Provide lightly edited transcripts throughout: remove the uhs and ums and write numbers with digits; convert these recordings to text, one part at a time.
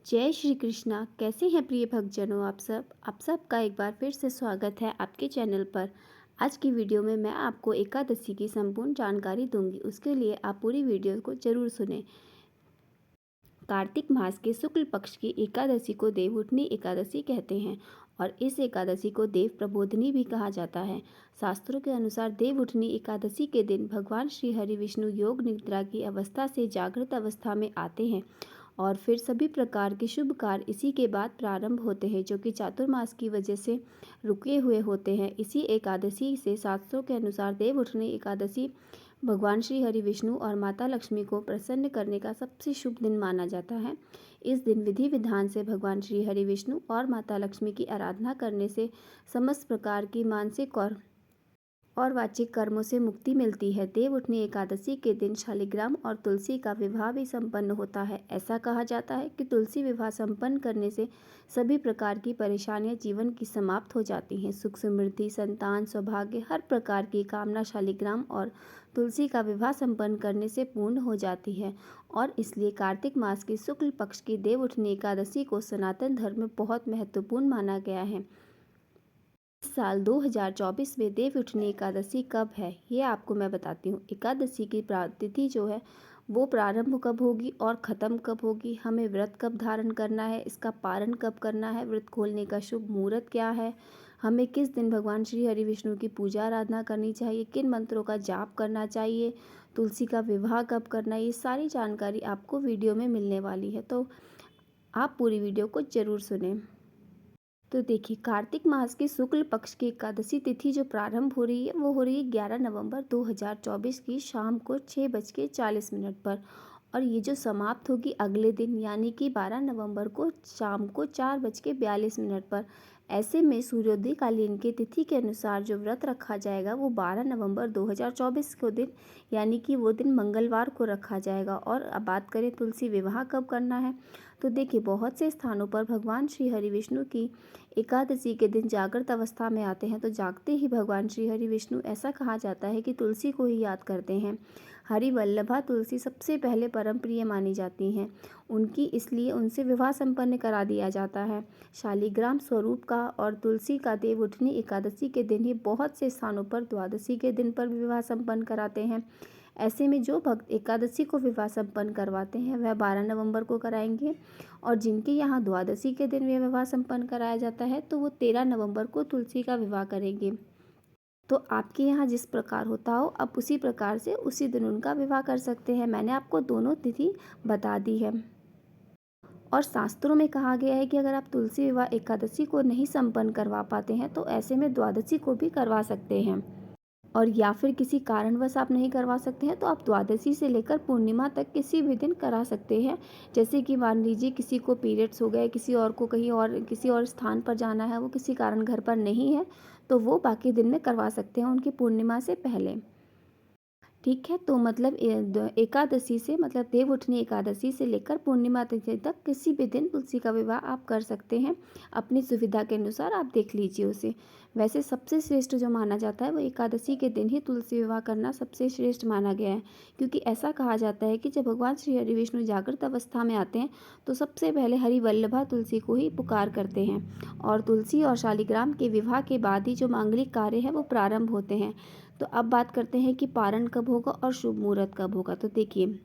जय श्री कृष्णा। कैसे हैं प्रिय भक्तजनों आप सबका एक बार फिर से स्वागत है आपके चैनल पर। आज की वीडियो में मैं आपको एकादशी की संपूर्ण जानकारी दूंगी। उसके लिए आप पूरी वीडियो को जरूर सुनें। कार्तिक मास के शुक्ल पक्ष की एकादशी को देवउठनी एकादशी कहते हैं और इस एकादशी को देव प्रबोधिनी भी कहा जाता है। शास्त्रों के अनुसार देवउठनी एकादशी के दिन भगवान श्री हरि विष्णु योग निद्रा की अवस्था से जागृत अवस्था में आते हैं और फिर सभी प्रकार के शुभ कार्य इसी के बाद प्रारंभ होते हैं, जो कि चातुर्मास की वजह से रुके हुए होते हैं। इसी एकादशी से शास्त्रों के अनुसार देवउठनी एकादशी भगवान श्री हरि विष्णु और माता लक्ष्मी को प्रसन्न करने का सबसे शुभ दिन माना जाता है। इस दिन विधि विधान से भगवान श्री हरि विष्णु और माता लक्ष्मी की आराधना करने से समस्त प्रकार की मानसिक और वाचिक कर्मों से मुक्ति मिलती है। देवउठनी एकादशी के दिन शालिग्राम और तुलसी का विवाह भी संपन्न होता है। ऐसा कहा जाता है कि तुलसी विवाह संपन्न करने से सभी प्रकार की परेशानियां जीवन की समाप्त हो जाती हैं। सुख समृद्धि, संतान, सौभाग्य, हर प्रकार की कामना शालिग्राम और तुलसी का विवाह संपन्न करने से पूर्ण हो जाती है और इसलिए कार्तिक मास की शुक्ल पक्ष की देवउठनी एकादशी को सनातन धर्म में बहुत महत्वपूर्ण माना गया है। इस साल 2024 में देवउठनी एकादशी कब है, ये आपको मैं बताती हूँ। एकादशी की तिथि जो है वो प्रारंभ कब होगी और ख़त्म कब होगी, हमें व्रत कब धारण करना है, इसका पारण कब करना है, व्रत खोलने का शुभ मुहूर्त क्या है, हमें किस दिन भगवान श्री हरि विष्णु की पूजा आराधना करनी चाहिए, किन मंत्रों का जाप करना चाहिए, तुलसी का विवाह कब करना है, ये सारी जानकारी आपको वीडियो में मिलने वाली है। तो आप पूरी वीडियो को ज़रूर सुनें। तो देखिए, कार्तिक मास की शुक्ल पक्ष की एकादशी तिथि जो प्रारंभ हो रही है वो हो रही है 11 नवंबर 2024 की शाम को 6:40 पर और ये जो समाप्त होगी अगले दिन यानी कि 12 नवंबर को शाम को 4:42 पर। ऐसे में सूर्योदय कालीन की तिथि के अनुसार जो व्रत रखा जाएगा वो 12 नवंबर 2024 को दिन यानी कि वो दिन मंगलवार को रखा जाएगा। और अब बात करें तुलसी विवाह कब करना है, तो देखिए, बहुत से स्थानों पर भगवान श्री हरि विष्णु की एकादशी के दिन जागृत अवस्था में आते हैं, तो जागते ही भगवान श्री हरि विष्णु ऐसा कहा जाता है कि तुलसी को ही याद करते हैं। हरि वल्लभा तुलसी सबसे पहले परम प्रिय मानी जाती हैं उनकी, इसलिए उनसे विवाह संपन्न करा दिया जाता है। शालिग्राम स्वरूप का और तुलसी का देवउठनी एकादशी के दिन ही बहुत से स्थानों पर द्वादशी के दिन पर विवाह संपन्न कराते हैं। ऐसे में जो भक्त एकादशी को विवाह संपन्न करवाते हैं वह 12 नवंबर को कराएंगे और जिनके यहाँ द्वादशी के दिन यह विवाह संपन्न कराया जाता है तो वो 13 नवंबर को तुलसी का विवाह करेंगे। तो आपके यहाँ जिस प्रकार होता हो आप उसी प्रकार से उसी दिन उनका विवाह कर सकते हैं। मैंने आपको दोनों तिथि बता दी है और शास्त्रों में कहा गया है कि अगर आप तुलसी विवाह एकादशी को नहीं संपन्न करवा पाते हैं तो ऐसे में द्वादशी को भी करवा सकते हैं और या फिर किसी कारणवश आप नहीं करवा सकते हैं तो आप द्वादशी से लेकर पूर्णिमा तक किसी भी दिन करा सकते हैं। जैसे कि मान लीजिए किसी को पीरियड्स हो गए, किसी और को कहीं और किसी और स्थान पर जाना है, वो किसी कारण घर पर नहीं है, तो वो बाकी दिन में करवा सकते हैं उनकी पूर्णिमा से पहले। ठीक है, तो मतलब एकादशी से मतलब देवउठनी एकादशी से लेकर पूर्णिमा तिथि तक किसी भी दिन तुलसी का विवाह आप कर सकते हैं। अपनी सुविधा के अनुसार आप देख लीजिए उसे। वैसे सबसे श्रेष्ठ जो माना जाता है वो एकादशी के दिन ही तुलसी विवाह करना सबसे श्रेष्ठ माना गया है, क्योंकि ऐसा कहा जाता है कि जब भगवान श्री हरि विष्णु जागृत अवस्था में आते हैं तो सबसे पहले हरि वल्लभा तुलसी को ही पुकार करते हैं और तुलसी और शालिग्राम के विवाह के बाद ही जो मांगलिक कार्य है वो प्रारंभ होते हैं। तो अब बात करते हैं कि पारण कब होगा और शुभ मुहूर्त कब होगा। तो देखिए,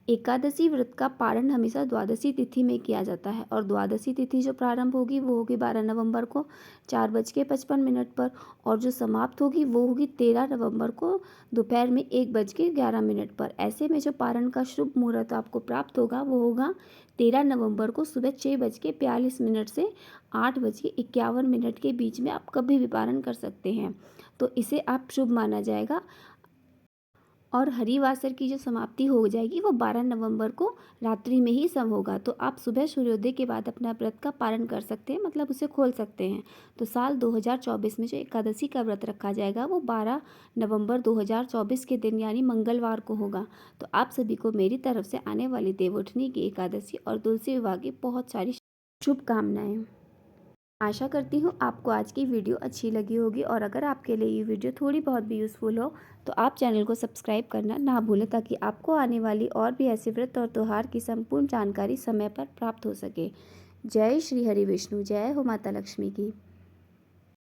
एकादशी व्रत का पारण हमेशा द्वादशी तिथि में किया जाता है और द्वादशी तिथि जो प्रारंभ होगी वो होगी 12 नवंबर को 4:55 पर और जो समाप्त होगी वो होगी 13 नवंबर को दोपहर में 1:11 पर। ऐसे में जो पारण का शुभ मुहूर्त आपको प्राप्त होगा वो होगा 13 नवंबर को सुबह 6:42 से 8:51 के बीच में आप कभी भी पारण कर सकते हैं, तो इसे आप शुभ माना जाएगा। और हरिवासर की जो समाप्ति हो जाएगी वो 12 नवंबर को रात्रि में ही सब होगा। तो आप सुबह सूर्योदय के बाद अपना व्रत का पारण कर सकते हैं, मतलब उसे खोल सकते हैं। तो साल 2024 में जो एकादशी का व्रत रखा जाएगा वो 12 नवंबर 2024 के दिन यानी मंगलवार को होगा। तो आप सभी को मेरी तरफ से आने वाली देवउठनी की एकादशी और तुलसी विवाह की बहुत सारी शुभकामनाएं। आशा करती हूँ आपको आज की वीडियो अच्छी लगी होगी, और अगर आपके लिए ये वीडियो थोड़ी बहुत भी यूज़फुल हो तो आप चैनल को सब्सक्राइब करना ना भूलें, ताकि आपको आने वाली और भी ऐसे व्रत और त्यौहार की संपूर्ण जानकारी समय पर प्राप्त हो सके। जय श्री हरि विष्णु, जय हो माता लक्ष्मी की।